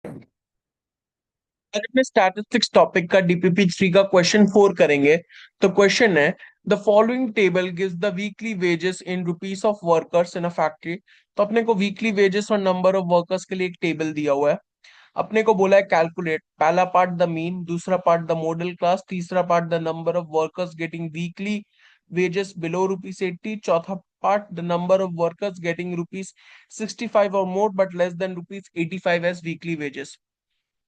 आज अपने statistics topic का डीपीपी 3 का क्वेश्चन 4 करेंगे। तो क्वेश्चन है, the following table gives the weekly wages in rupees of workers in a factory. तो अपने को वीकली वेजेस और नंबर ऑफ वर्कर्स के लिए एक टेबल दिया हुआ है। अपने को बोला है कैलकुलेट, पहला पार्ट द मीन, दूसरा पार्ट द मॉडल क्लास, तीसरा part the number of workers getting weekly wages below rupees 80, चौथा part the number of workers getting rupees 65 or more but less than rupees 85 as weekly wages.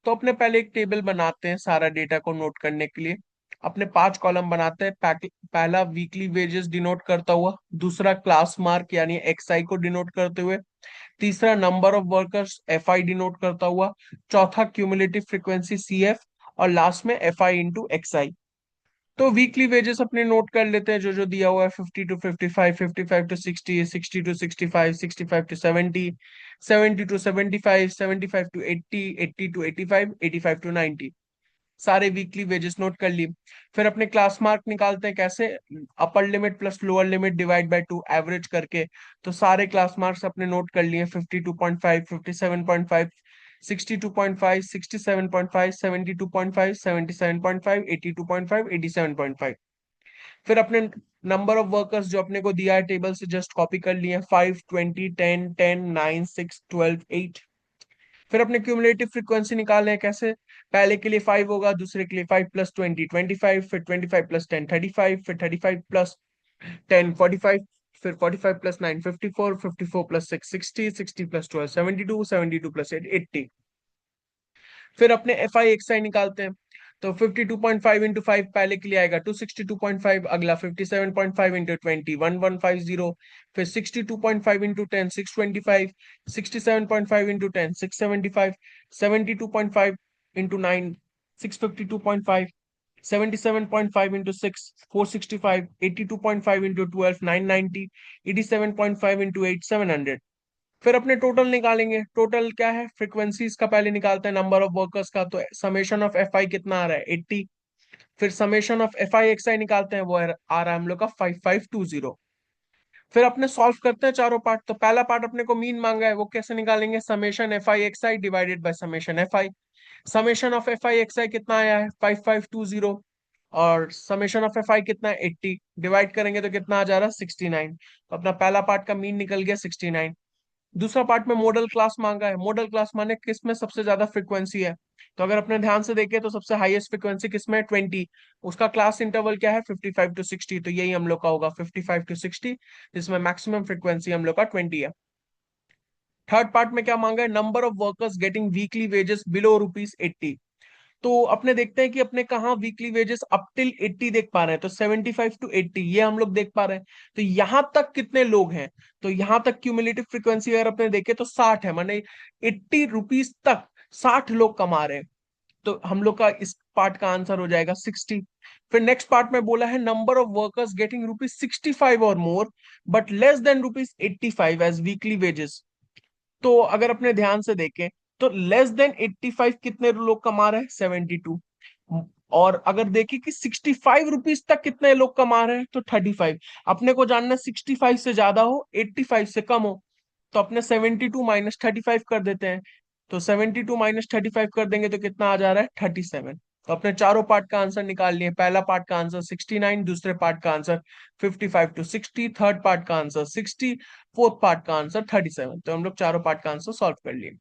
तो अपने पहले एक table बनाते हैं सारा data को नोट करने के लिए। अपने 5 कॉलम बनाते हैं। पहला वीकली वेजेस डिनोट करता हुआ, दूसरा क्लास मार्क यानी एक्सआई को डिनोट करते हुए, तीसरा number of workers FI denote करता हुआ, चौथा क्यूमुलेटिव फ्रीक्वेंसी सीएफ, और लास्ट में एफआई इंटू एक्सआई। तो वीकली वेजेस अपने नोट कर लेते हैं जो जो दिया हुआ है। 50 to 55, 55 to 60, 60 to 65, 65 to 70, 70 to 75, 75 to 80, 80 to 85, 85 to 90। सारे वीकली वेजेस नोट कर लिए। फिर अपने क्लास मार्क निकालते हैं कैसे, upper limit plus lower limit divide by 2 average करके। तो सारे क्लास मार्क्स अपने नोट कर लिए, 52.5, 57.5, 62.5, 67.5, 72.5, 77.5, 82.5, 87.5। फिर अपने नंबर ऑफ वर्कर्स जो अपने को दिया है टेबल से जस्ट कॉपी कर लिए, 5, 20, 10, 10, 9, 6, 12, 8। फिर अपने क्यूमुलेटिव फ्रीक्वेंसी निकाले हैं कैसे, पहले के लिए 5 होगा, दूसरे के लिए 5 + 20 25, फिर 25 + 10 35, फिर 35 + 10 45, फिर 45 + 9 54, 54 + 6 60, 60 + 12 72, 72 + 8 80। फिर अपने एफ आई एक्स आई निकालते हैं। तो 52.5 × 5 पहले के लिए आएगा 262.5, अगला 57.5 × 20 1150, फिर 62.5 × 10 625, 67.5 × 10 675, 72.5 × 9 652.5, 77.5 × 6 465, 82.5 × 12 990, 87.5 × 8 700। फिर अपने टोटल निकालेंगे। टोटल क्या है, फ्रीक्वेंसीज का पहले निकालते हैं, नंबर ऑफ वर्कर्स का। तो समेशन ऑफ एफ आई कितना आ रहा है, 80। फिर summation of F I X I निकालते हैं, वो आ रहा है हम लोग का 5520। फिर अपने सॉल्व करते हैं चारों पार्ट। तो पहला पार्ट अपने को मीन मांगा है, वो कैसे निकालेंगे, summation F I X I divided by summation F I. Summation of F I X I कितना आया है, 5520, और समेशन ऑफ एफ आई कितना है, 80। डिवाइड करेंगे तो कितना आ जा रहा है, 69। तो अपना पहला पार्ट का मीन निकल गया 69। दूसरा पार्ट में मॉडल क्लास मांगा है। मॉडल क्लास माने किस में सबसे ज्यादा फ्रीक्वेंसी है। तो अगर अपने ध्यान से देखें तो सबसे हाईएस्ट फ्रीक्वेंसी किसमें है, 20। उसका क्लास इंटरवल क्या है, 55 to 60। तो यही हम लोग का होगा 55 to 60, जिसमें मैक्सिमम फ्रीक्वेंसी हम लोग का 20 है। थर्ड पार्ट में क्या मांगा है, number of workers getting weekly wages below rupees 80। तो अपने देखते हैं कि अपने कहाँ वीकली वेजेस अप टिल 80 देख पा रहे हैं। तो 75 to 80 ये हम लोग देख पा रहे हैं। तो यहां तक कितने लोग हैं, तो यहां तक क्यूमुलेटिव फ्रीक्वेंसी अगर अपने देखे तो 60 है, माने 80 रुपीज तक 60 लोग कमा रहे हैं। तो हम लोग का इस पार्ट का आंसर हो जाएगा 60। फिर नेक्स्ट पार्ट में बोला है number of workers getting rupees 65 or more but less than rupees 85 as weekly wages. तो अगर अपने ध्यान से देखें तो लेस देन 85 कितने लोग कमा रहे हैं, 72। और अगर देखें कि 65 रुपीज तक कितने लोग कमा रहे हैं, तो 35। अपने को जानना है 65 से ज्यादा हो 85 से कम हो। तो अपने 72 माइनस 35 कर देते हैं। तो 72 माइनस 35 कर देंगे तो कितना आ जा रहा है, 37। तो अपने चारों पार्ट का आंसर निकाल लिए। पहला पार्ट का आंसर 69, दूसरे पार्ट का आंसर 55 to 60, थर्ड पार्ट का आंसर 60, फोर्थ पार्ट का आंसर 37। तो हम लोग चारों पार्ट का आंसर सॉल्व कर लिए।